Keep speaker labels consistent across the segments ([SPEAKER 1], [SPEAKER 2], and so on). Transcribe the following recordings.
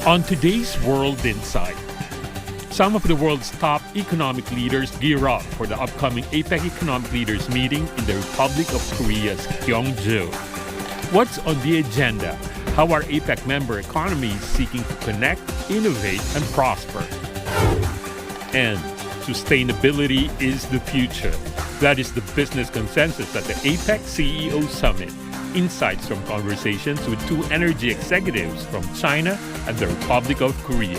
[SPEAKER 1] On today's World Insight, some of the world's top economic leaders gear up for the upcoming APEC Economic Leaders Meeting in the Republic of Korea's Gyeongju. What's on the agenda? How are APEC member economies seeking to connect, innovate, and prosper? And sustainability is the future. That is the business consensus at the APEC CEO Summit. Insights from conversations with two energy executives from China and the Republic of Korea.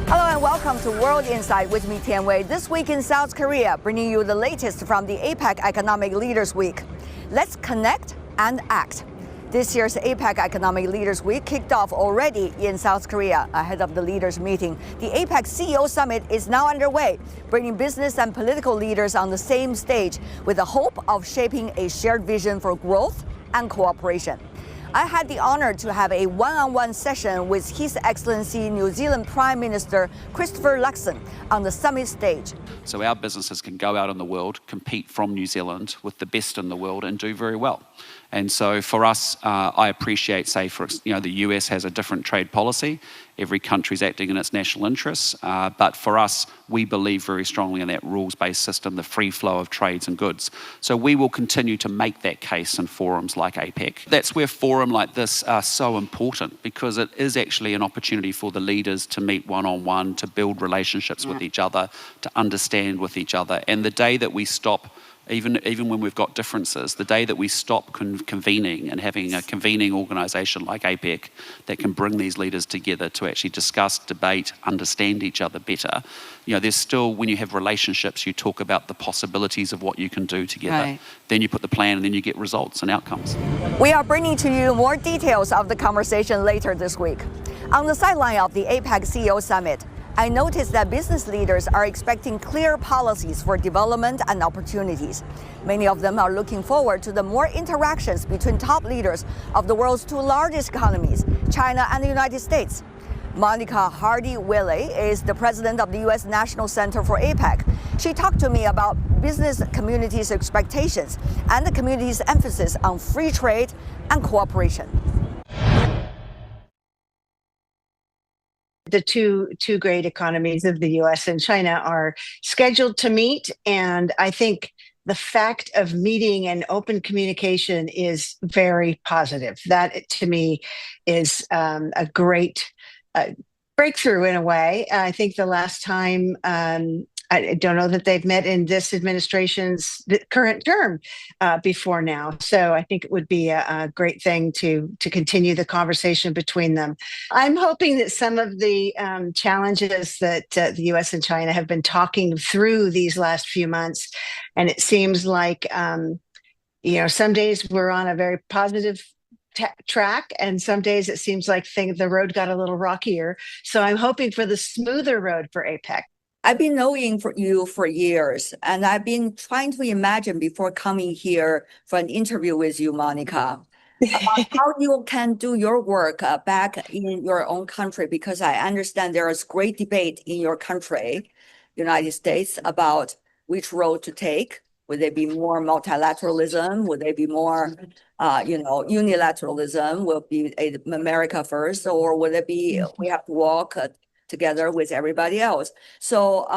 [SPEAKER 2] Hello and welcome to World Insight with me, Tian Wei. This week in South Korea, bringing you the latest from the APEC Economic Leaders Week. Let's connect and act. This year's APEC Economic Leaders Week kicked off already in South Korea ahead of the leaders meeting. The APEC CEO Summit is now underway, bringing business and political leaders on the same stage with the hope of shaping a shared vision for growth and cooperation. I had the honor to have a one-on-one session with His Excellency New Zealand Prime Minister Christopher Luxon on the summit stage.
[SPEAKER 3] So our businesses can go out in the world, compete from New Zealand with the best in the world and do very well. And so for us, I appreciate, say, the US has a different trade policy. Every country's acting in its national interests. But for us, we believe very strongly in that rules-based system, the free flow of trades and goods. So we will continue to make that case in forums like APEC. That's where forums like this are so important, because it is actually an opportunity for the leaders to meet one-on-one, to build relationships with each other, to understand with each other. And the day that we stop, even when we've got differences, the day that we stop convening and having a convening organisation like APEC that can bring these leaders together to actually discuss, debate, understand each other better, there's still, when you have relationships, you talk about the possibilities of what you can do together. Right. Then you put the plan and then you get results and outcomes.
[SPEAKER 2] We are bringing to you more details of the conversation later this week. On the sideline of the APEC CEO Summit, I noticed that business leaders are expecting clear policies for development and opportunities. Many of them are looking forward to the more interactions between top leaders of the world's two largest economies, China and the United States. Monica Hardy Whaley is the president of the U.S. National Center for APEC. She talked to me about business community's expectations and the community's emphasis on free trade and cooperation.
[SPEAKER 4] The two great economies of the U.S. and China are scheduled to meet, and I think the fact of meeting and open communication is very positive. That, to me, is a great breakthrough in a way. I think the last time, I don't know that they've met in this administration's current term before now. So I think it would be a great thing to continue the conversation between them. I'm hoping that some of the challenges that the U.S. and China have been talking through these last few months, and it seems like, some days we're on a very positive track, and some days it seems like the road got a little rockier. So I'm hoping for the smoother road for APEC.
[SPEAKER 2] I've been knowing you for years, and I've been trying to imagine before coming here for an interview with you, Monica, about how you can do your work back in your own country, because I understand there is great debate in your country, United States, about which road to take. Would there be more multilateralism? Would there be more, unilateralism? Will be America first, or would it be we have to walk together with everybody else? So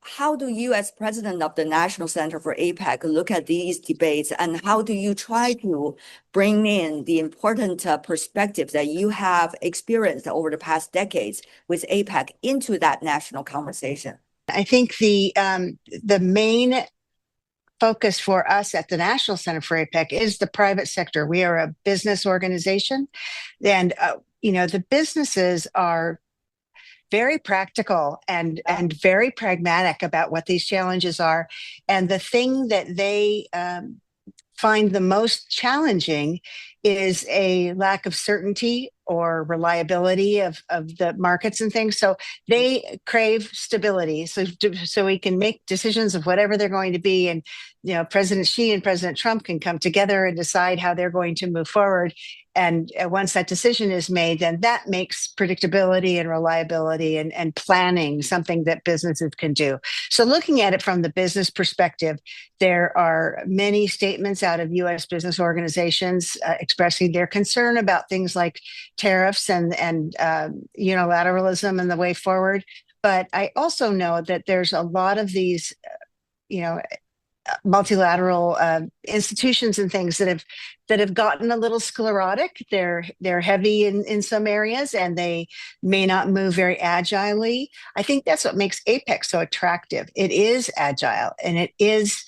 [SPEAKER 2] how do you, as president of the National Center for APEC, look at these debates, and how do you try to bring in the important perspectives that you have experienced over the past decades with APEC into that national conversation?
[SPEAKER 4] I think the main focus for us at the National Center for APEC is the private sector. We are a business organization, and the businesses are very practical and very pragmatic about what these challenges are. And the thing that they find the most challenging is a lack of certainty or reliability of the markets and things. So they crave stability so we can make decisions of whatever they're going to be. And, President Xi and President Trump can come together and decide how they're going to move forward. And once that decision is made, then that makes predictability and reliability and planning something that businesses can do. So looking at it from the business perspective, there are many statements out of U.S. business organizations expressing their concern about things like tariffs and unilateralism and the way forward. But I also know that there's a lot of these, multilateral institutions and things that have gotten a little sclerotic. They're heavy in some areas, and they may not move very agilely. I think that's what makes APEC so attractive. It is agile, and it is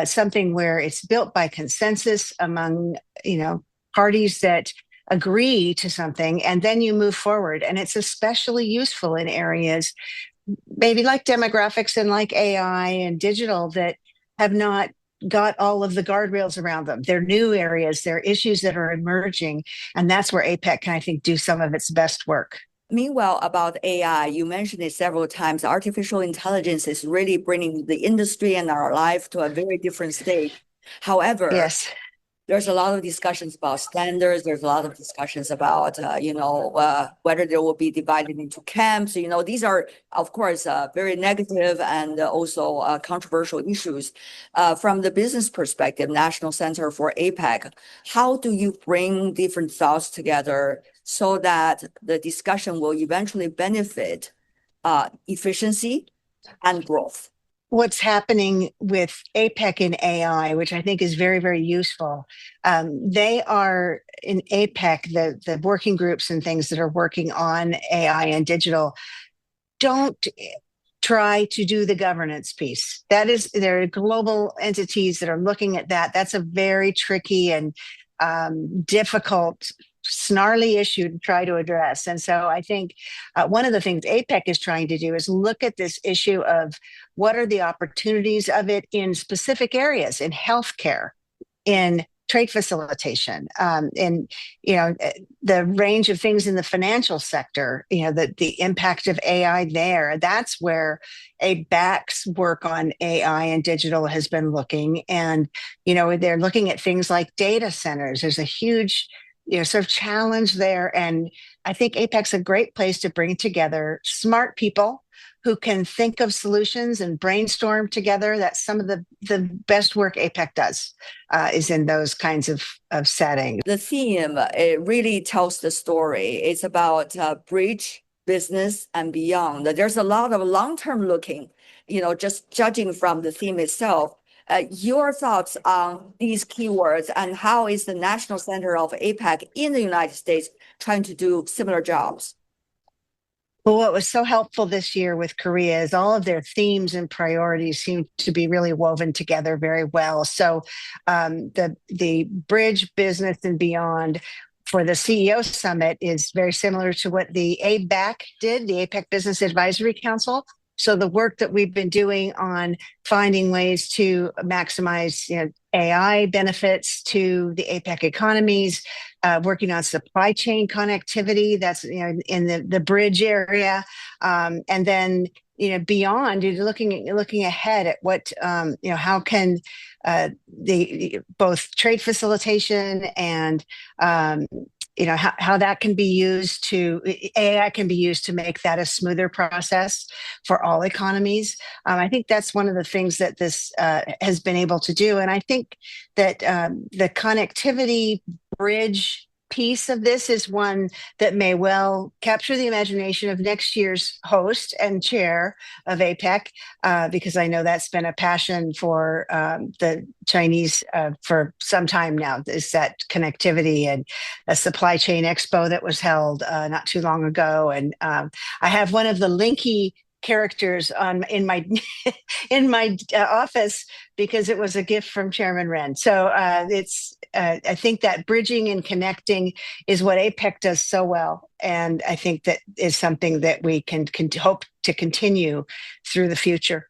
[SPEAKER 4] something where it's built by consensus among parties that agree to something, and then you move forward. And it's especially useful in areas maybe like demographics and like AI and digital that have not got all of the guardrails around them. They're new areas, they're issues that are emerging, and that's where APEC can, I think, do some of its best work.
[SPEAKER 2] Meanwhile, about AI, you mentioned it several times. Artificial intelligence is really bringing the industry and our life to a very different stage. However,
[SPEAKER 4] yes,
[SPEAKER 2] there's a lot of discussions about standards. There's a lot of discussions about, whether they will be divided into camps. These are, of course, very negative and also controversial issues. From the business perspective, National Center for APEC, how do you bring different thoughts together so that the discussion will eventually benefit efficiency and growth?
[SPEAKER 4] What's happening with APEC and AI, which I think is very, very useful. They are in APEC, the working groups and things that are working on AI and digital, don't try to do the governance piece. There are global entities that are looking at that. That's a very tricky and difficult, snarly issue to try to address. And so I think one of the things APEC is trying to do is look at this issue of what are the opportunities of it in specific areas, in healthcare, in trade facilitation, in the range of things in the financial sector, the impact of AI there. That's where APEC's work on AI and digital has been looking. And, they're looking at things like data centers. There's a huge sort of challenge there. And I think APEC's a great place to bring together smart people who can think of solutions and brainstorm together. That's some of the best work APEC does, is in those kinds of settings.
[SPEAKER 2] The theme, it really tells the story. It's about bridge, business, and beyond. There's a lot of long-term looking, just judging from the theme itself. Your thoughts on these keywords, and how is the National Center of APEC in the United States trying to do similar jobs?
[SPEAKER 4] Well, what was so helpful this year with Korea is all of their themes and priorities seem to be really woven together very well. So the bridge, business, and beyond for the CEO Summit is very similar to what the APEC did, the APEC Business Advisory Council. So the work that we've been doing on finding ways to maximize AI benefits to the APEC economies, working on supply chain connectivity, that's in the bridge area, and then beyond, looking ahead at what how can both trade facilitation and how that can be used AI can be used to make that a smoother process for all economies. I think that's one of the things that this has been able to do. And I think that the connectivity bridge piece of this is one that may well capture the imagination of next year's host and chair of APEC, because I know that's been a passion for the Chinese for some time now, is that connectivity, and a supply chain expo that was held not too long ago. And I have one of the Linky characters in my office because it was a gift from Chairman Ren. So I think that bridging and connecting is what APEC does so well, and I think that is something that we can hope to continue through the future.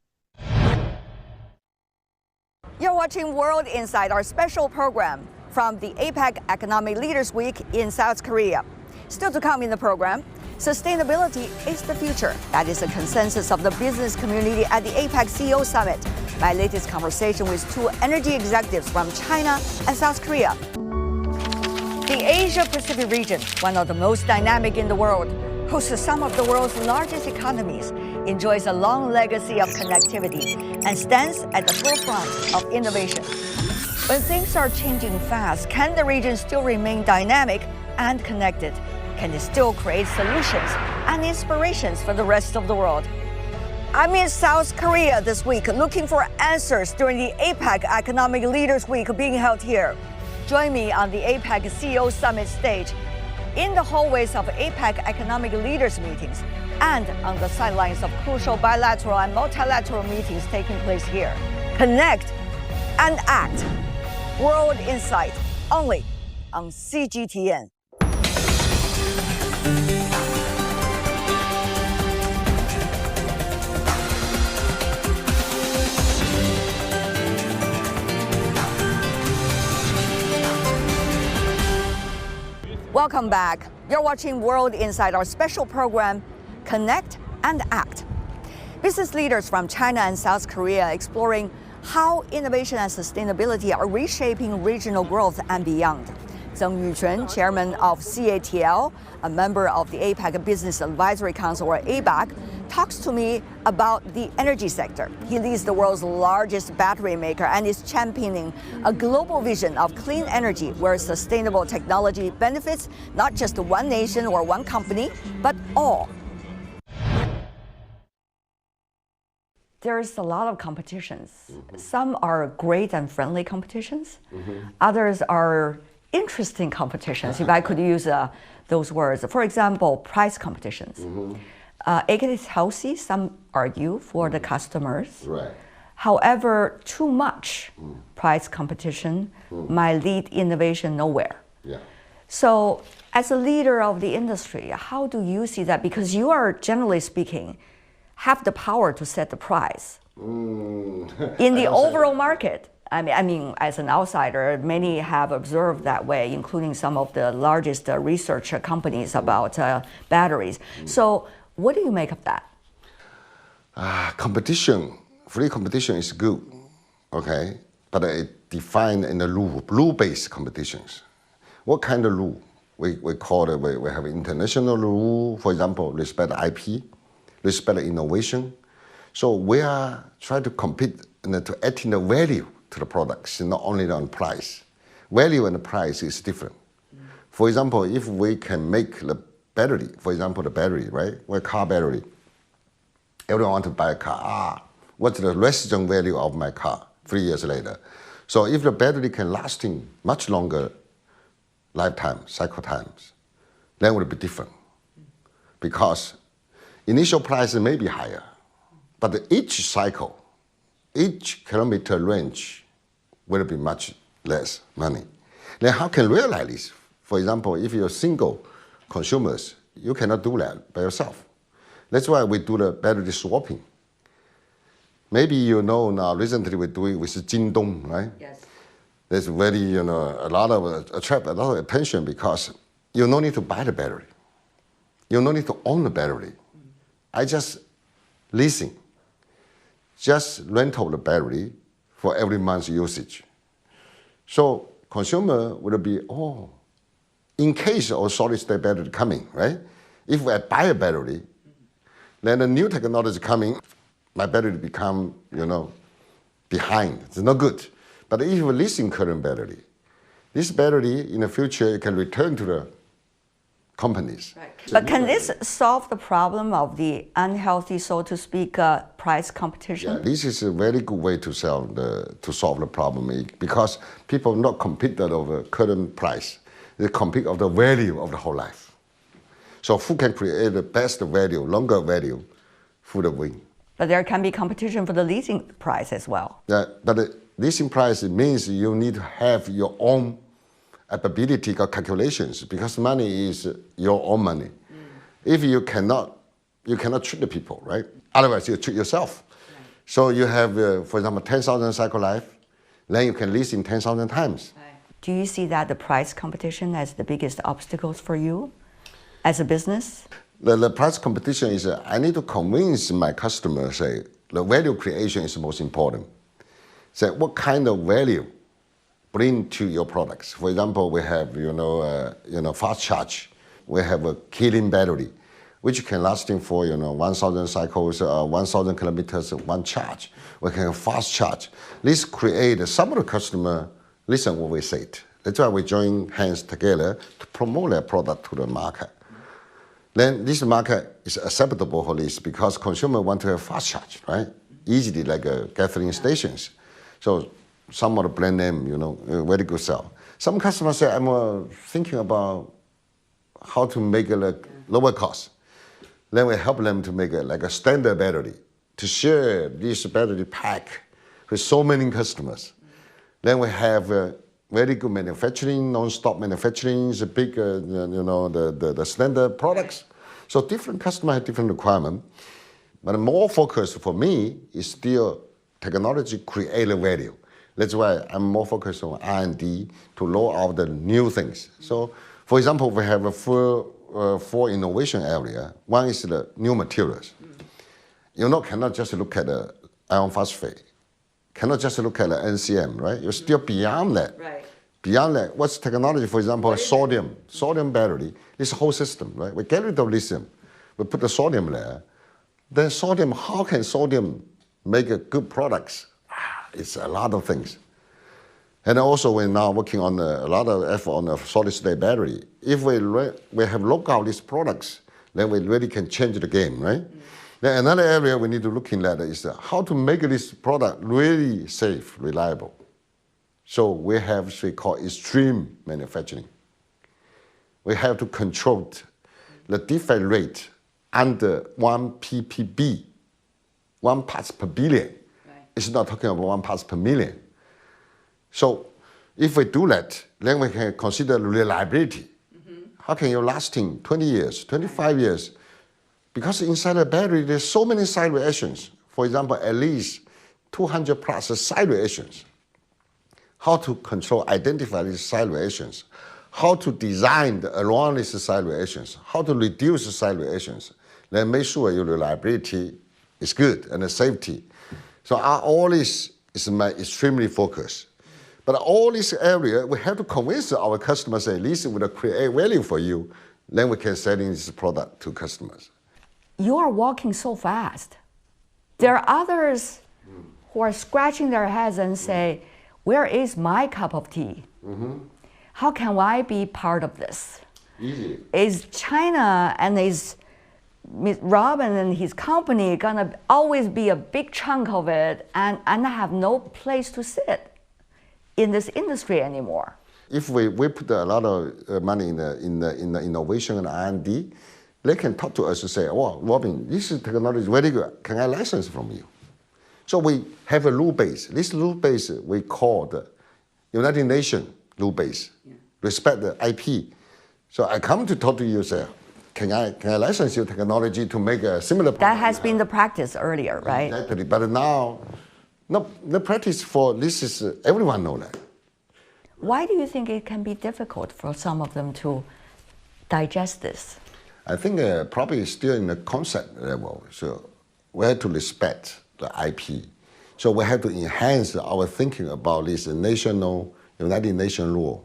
[SPEAKER 2] You're watching World Insight, our special program from the APEC Economic Leaders Week in South Korea. Still to come in the program, sustainability is the future. That is the consensus of the business community at the APEC CEO Summit. My latest conversation with two energy executives from China and South Korea. The Asia-Pacific region, one of the most dynamic in the world, hosts some of the world's largest economies, enjoys a long legacy of connectivity, and stands at the forefront of innovation. When things are changing fast, can the region still remain dynamic and connected? Can it still create solutions and inspirations for the rest of the world? I'm in South Korea this week looking for answers during the APEC Economic Leaders Week being held here. Join me on the APEC CEO Summit stage, in the hallways of APEC Economic Leaders Meetings, and on the sidelines of crucial bilateral and multilateral meetings taking place here. Connect and act. World Insight, only on CGTN. Welcome back. You're watching World Insight, our special program, Connect and Act. Business leaders from China and South Korea exploring how innovation and sustainability are reshaping regional growth and beyond. Zeng Yuqun, chairman of CATL, a member of the APEC Business Advisory Council, or APEC, talks to me about the energy sector. He leads the world's largest battery maker and is championing a global vision of clean energy where sustainable technology benefits not just one nation or one company, but all. There's a lot of competitions. Some are great and friendly competitions. Others are interesting competitions, if I could use those words. For example, price competitions. It is healthy, some argue, for the customers.
[SPEAKER 5] Right.
[SPEAKER 2] However, too much price competition might lead innovation nowhere.
[SPEAKER 5] Yeah.
[SPEAKER 2] So, as a leader of the industry, how do you see that? Because you are, generally speaking, have the power to set the price in the overall market. I mean, as an outsider, many have observed that way, including some of the largest research companies about batteries. So, what do you make of that?
[SPEAKER 5] Competition, free competition is good, okay? But it defined in the rule-based competitions. What kind of rule? We call it, we have international rule, for example, respect IP, respect innovation. So we are trying to compete and to add in the value to the products, not only on price. Value and the price is different. For example, if we can make the battery, for example, the battery, right? Well, car battery. Everyone want to buy a car. What's the residual value of my car 3 years later? So if the battery can lasting much longer lifetime, cycle times, then it would be different. Because initial price may be higher, but each cycle, each kilometer range will be much less money. Then how can you realize this? For example, if you're single consumers, you cannot do that by yourself. That's why we do the battery swapping. Maybe you know now, recently we do it with Jingdong, right?
[SPEAKER 2] Yes.
[SPEAKER 5] That's very, a lot of, attract a lot of attention because you no need to buy the battery. You no need to own the battery. I just leasing, just rental the battery for every month's usage. So consumer will be, in case of solid-state battery coming, right? If I buy a battery, then the new technology coming, my battery become, behind. It's not good. But if you're leasing current battery, this battery in the future it can return to the companies.
[SPEAKER 2] Right. But can this solve the problem of the unhealthy, so to speak, price competition?
[SPEAKER 5] Yeah, this is a very good way to solve the problem because people not compete over current price. They compete of the value of the whole life. So who can create the best value, longer value, who the win.
[SPEAKER 2] But there can be competition for the leasing price as well.
[SPEAKER 5] Yeah, but the leasing price means you need to have your own ability or calculations because money is your own money. If you cannot treat the people, right? Otherwise you treat yourself. Right. So you have, for example, 10,000 cycle life, then you can lease in 10,000 times.
[SPEAKER 2] Right. Do you see that the price competition as the biggest obstacles for you as a business?
[SPEAKER 5] The price competition is, I need to convince my customers, say, the value creation is most important. Say, what kind of value bring to your products. For example, we have fast charge. We have a killing battery, which can lasting for 1,000 cycles, 1,000 kilometers, one charge. We can fast charge. This create some of the customer listen what we said. That's why we join hands together to promote their product to the market. Then this market is acceptable for this because consumer want to have fast charge, right? Easily like gasoline stations. So some of the brand name, very good sell. Some customers say, I'm thinking about how to make it lower cost. Then we help them to make a standard battery, to share this battery pack with so many customers. Then we have very good manufacturing, non-stop manufacturing, the big, the standard products. So different customers have different requirements. But more focus for me is still technology create value. That's why I'm more focused on R&D to roll out the new things. So, for example, we have four innovation area. One is the new materials. Cannot just look at the iron phosphate. Cannot just look at the NCM, right? You're still beyond that.
[SPEAKER 2] Right.
[SPEAKER 5] Beyond that, what's technology? For example, sodium battery. This whole system, right? We get rid of lithium. We put the sodium there. Then sodium, how can sodium make a good products? It's a lot of things. And also we're now working on a lot of effort on a solid state battery. If we have looked out these products, then we really can change the game, right? Then another area we need to look at is how to make this product really safe, reliable. So we have what we call extreme manufacturing. We have to control the defect rate under 1 ppb, 1 parts per billion. It's not talking about 1 parts per million. So if we do that, then we can consider reliability. How can you lasting 20 years, 25 years? Because inside the battery, there's so many side reactions. For example, at least 200 plus side reactions. How to control, identify these side reactions. How to design around these side reactions. How to reduce the side reactions. Then make sure your reliability is good and the safety. So all this is my extremely focus. But all this area, we have to convince our customers, at least it will create value for you, then we can sell this product to customers.
[SPEAKER 2] You are walking so fast. There are others who are scratching their heads and say, where is my cup of tea? How can I be part of this?
[SPEAKER 5] Easy.
[SPEAKER 2] Is China and is Robin and his company gonna always be a big chunk of it and have no place to sit in this industry anymore?
[SPEAKER 5] If we put a lot of money in the innovation and R&D, they can talk to us and say, well, Robin, this technology is very good. Can I license from you? So we have a rule base. This rule base we call the United Nations rule base. Respect the IP. So I come to talk to you and say, can I license your technology to make a similar product?
[SPEAKER 2] That has been the practice earlier, right?
[SPEAKER 5] Exactly. But now, no, the practice for this is everyone know that.
[SPEAKER 2] Why do you think it can be difficult for some of them to digest this?
[SPEAKER 5] I think probably still in the concept level. So we have to respect the IP. So we have to enhance our thinking about this national United Nations rule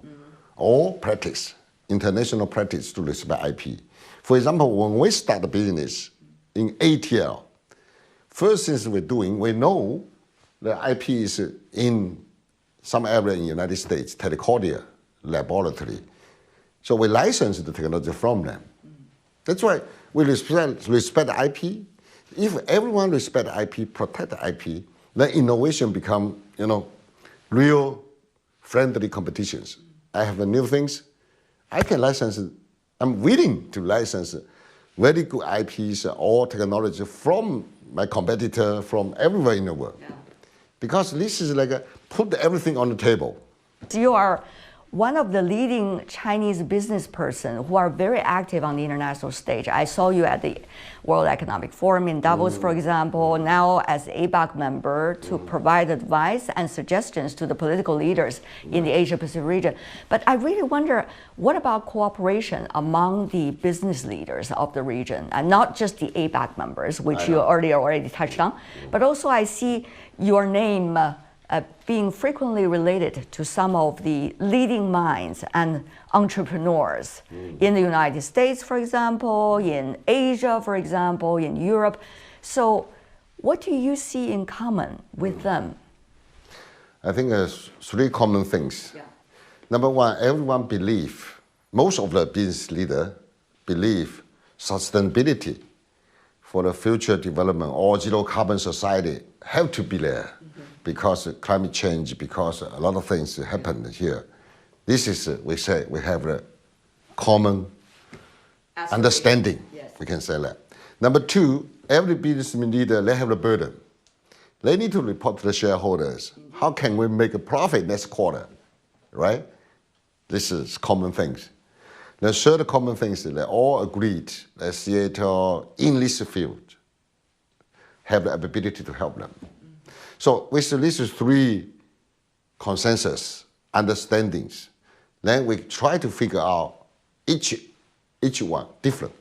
[SPEAKER 5] or practice, international practice to respect IP. For example, when we start the business in ATL, first things we're doing, we know the IP is in some area in the United States, Telecordia laboratory. So we license the technology from them. That's why we respect IP. If everyone respect IP, protect IP, then innovation become, real friendly competitions. I have new things. I can license it. I'm willing to license very good IPs or technology from my competitor, from everywhere in the world. Yeah. Because this is like put everything on the table.
[SPEAKER 2] You are one of the leading Chinese business person who are very active on the international stage. I saw you at the World Economic Forum in Davos, for example, now as APEC member to provide advice and suggestions to the political leaders in the Asia-Pacific region. But I really wonder, what about cooperation among the business leaders of the region, and not just the APEC members, which you already touched on, but also I see your name being frequently related to some of the leading minds and entrepreneurs in the United States, for example, in Asia, for example, in Europe. So what do you see in common with them?
[SPEAKER 5] I think there's three common things.
[SPEAKER 2] Yeah.
[SPEAKER 5] Number one, everyone believe, most of the business leaders believe sustainability for the future development or zero carbon society have to be there because of climate change, because a lot of things happen here. This is, we say, we have a common understanding,
[SPEAKER 2] yes.
[SPEAKER 5] We can say that. Number two, every business leader, they have a burden. They need to report to the shareholders, how can we make a profit next quarter, right? This is common things. The third common thing is they all agreed that CATL in this field have the ability to help them. So with these three consensus, understandings, then we try to figure out each one different.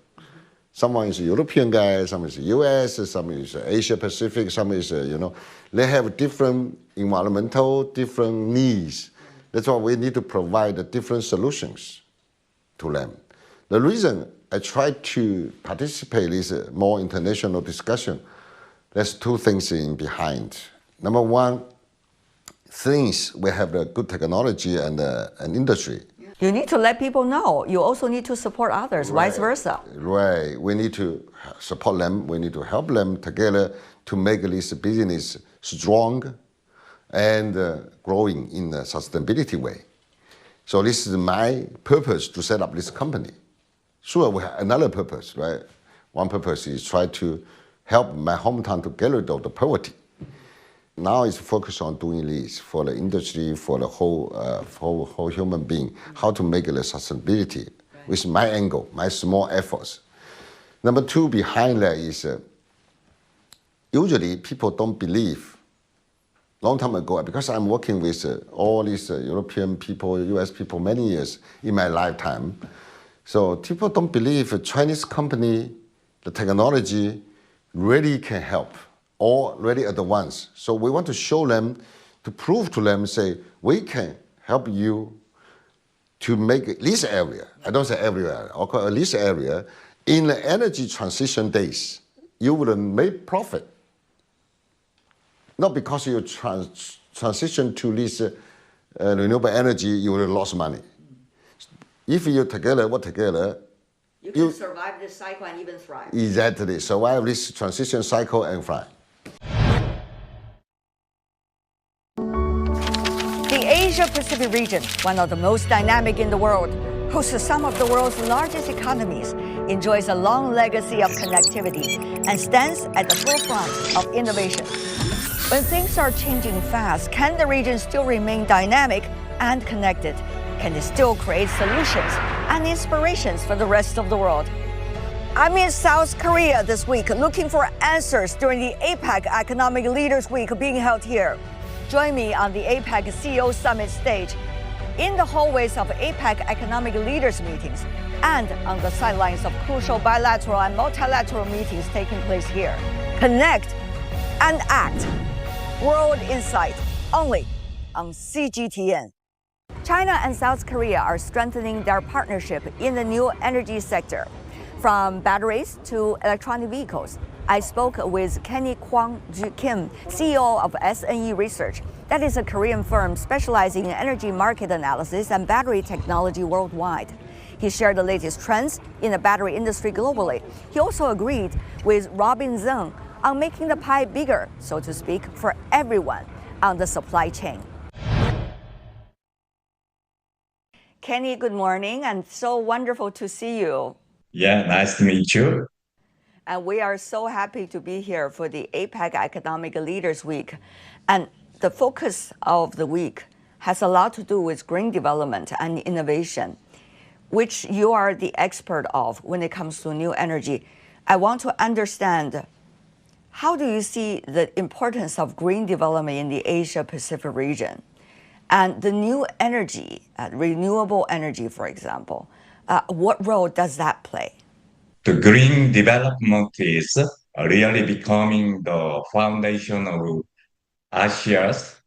[SPEAKER 5] Someone is a European guy, some is US, some is Asia Pacific, some is, they have different environmental, different needs. That's why we need to provide different solutions to them. The reason I try to participate in this more international discussion, there's two things in behind. Number one, since we have the good technology and industry.
[SPEAKER 2] You need to let people know. You also need to support others, vice versa.
[SPEAKER 5] Right. We need to support them. We need to help them together to make this business strong and growing in a sustainability way. So this is my purpose to set up this company. Sure, we have another purpose, right? One purpose is try to help my hometown to get rid of the poverty. Now it's focused on doing this for the industry, for the whole human being, how to make it a sustainability, with my angle, my small efforts. Number two behind that is, usually people don't believe, long time ago, because I'm working with all these European people, US people many years in my lifetime. So people don't believe a Chinese company, the technology really can help. Already advanced. So we want to show them, to prove to them, say, we can help you to make this area, I don't say everywhere, okay, this area, in the energy transition days, you will make profit. Not because you transition to this renewable energy, you will lose money. If you together work together,
[SPEAKER 2] you can survive this cycle and even thrive.
[SPEAKER 5] Exactly, survive this transition cycle and thrive.
[SPEAKER 2] The Asia-Pacific region, one of the most dynamic in the world, hosts some of the world's largest economies, enjoys a long legacy of connectivity, and stands at the forefront of innovation. When things are changing fast, can the region still remain dynamic and connected? Can it still create solutions and inspirations for the rest of the world? I'm in South Korea this week, looking for answers during the APEC Economic Leaders Week being held here. Join me on the APEC CEO Summit stage, in the hallways of APEC Economic Leaders Meetings, and on the sidelines of crucial bilateral and multilateral meetings taking place here. Connect and act. World Insight, only on CGTN. China and South Korea are strengthening their partnership in the new energy sector. From batteries to electronic vehicles, I spoke with Kwang Ju Kim, CEO of SNE Research. That is a Korean firm specializing in energy market analysis and battery technology worldwide. He shared the latest trends in the battery industry globally. He also agreed with Robin Zeng on making the pie bigger, so to speak, for everyone on the supply chain. Kenny, good morning, and so wonderful to see you.
[SPEAKER 6] Yeah, nice to meet you.
[SPEAKER 2] And we are so happy to be here for the APEC Economic Leaders Week. And the focus of the week has a lot to do with green development and innovation, which you are the expert of when it comes to new energy. I want to understand, how do you see the importance of green development in the Asia-Pacific region? And the new energy, renewable energy, for example, what role does that play?
[SPEAKER 6] The green development is really becoming the foundation of Asia's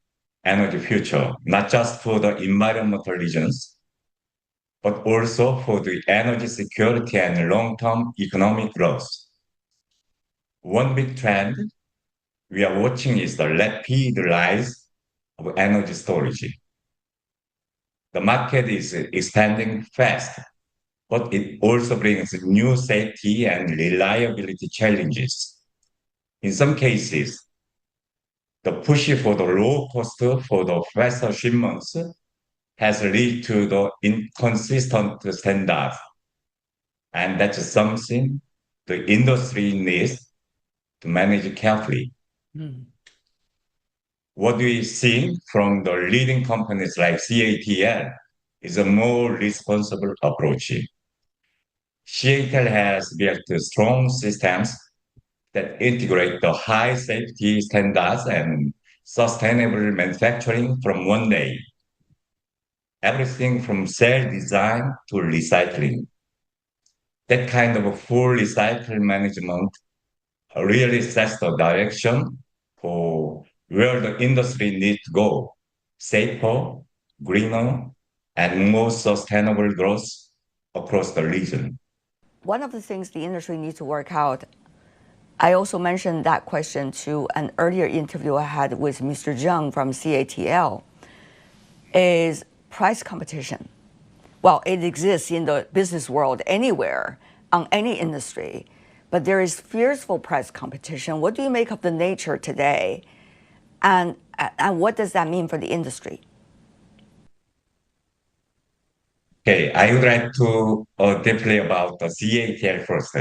[SPEAKER 6] energy future, not just for the environmental reasons, but also for the energy security and long-term economic growth. One big trend we are watching is the rapid rise of energy storage. The market is expanding fast, but it also brings new safety and reliability challenges. In some cases, the push for the low cost for the faster shipments has led to the inconsistent standards. And that's something the industry needs to manage carefully. What we see from the leading companies like CATL is a more responsible approach. CATL has built strong systems that integrate the high safety standards and sustainable manufacturing from one day. Everything from cell design to recycling. That kind of full recycle management really sets the direction for where the industry needs to go. Safer, greener, and more sustainable growth across the region.
[SPEAKER 2] One of the things the industry needs to work out, I also mentioned that question to an earlier interview I had with Mr. Zeng from CATL, is price competition. Well, it exists in the business world anywhere, on any industry, but there is fierceful price competition. What do you make of the nature today? And what does that mean for the industry?
[SPEAKER 6] Okay, I would like to deeply about the CATL first.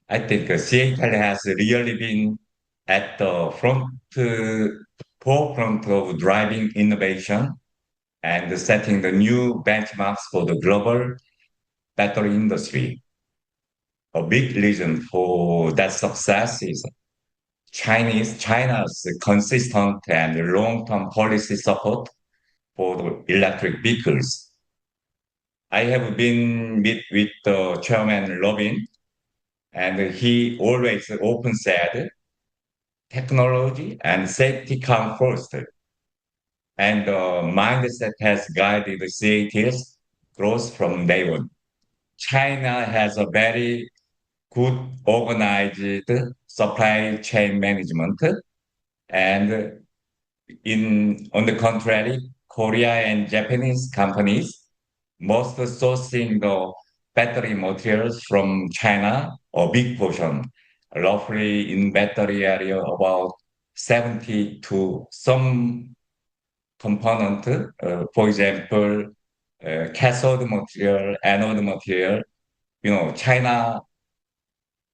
[SPEAKER 6] I think CATL has really been at the forefront of driving innovation and setting the new benchmarks for the global battery industry. A big reason for that success is China's consistent and long-term policy support for the electric vehicles. I have been meet with the chairman Robin, and he always often said, technology and safety come first. And the mindset has guided the CATL's growth from day one. China has a very good organized supply chain management, and on the contrary, Korea and Japanese companies most sourcing the battery materials from China, a big portion, roughly in battery area about 70 to some component, for example, cathode material, anode material. China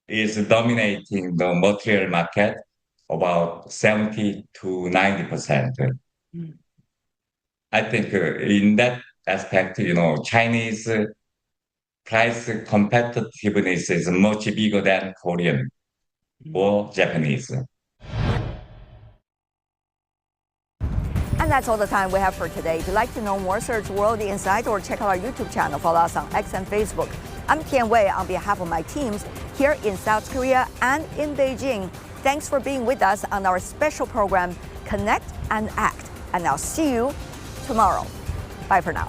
[SPEAKER 6] is dominating the material market about 70 to 90%. I think in that aspect, Chinese price competitiveness is much bigger than Korean or Japanese.
[SPEAKER 2] And that's all the time we have for today. If you'd like to know more, search World Insight or check out our YouTube channel. Follow us on X and Facebook. I'm Tian Wei on behalf of my teams here in South Korea and in Beijing. Thanks for being with us on our special program, Connect and Act. And I'll see you tomorrow. Bye for now.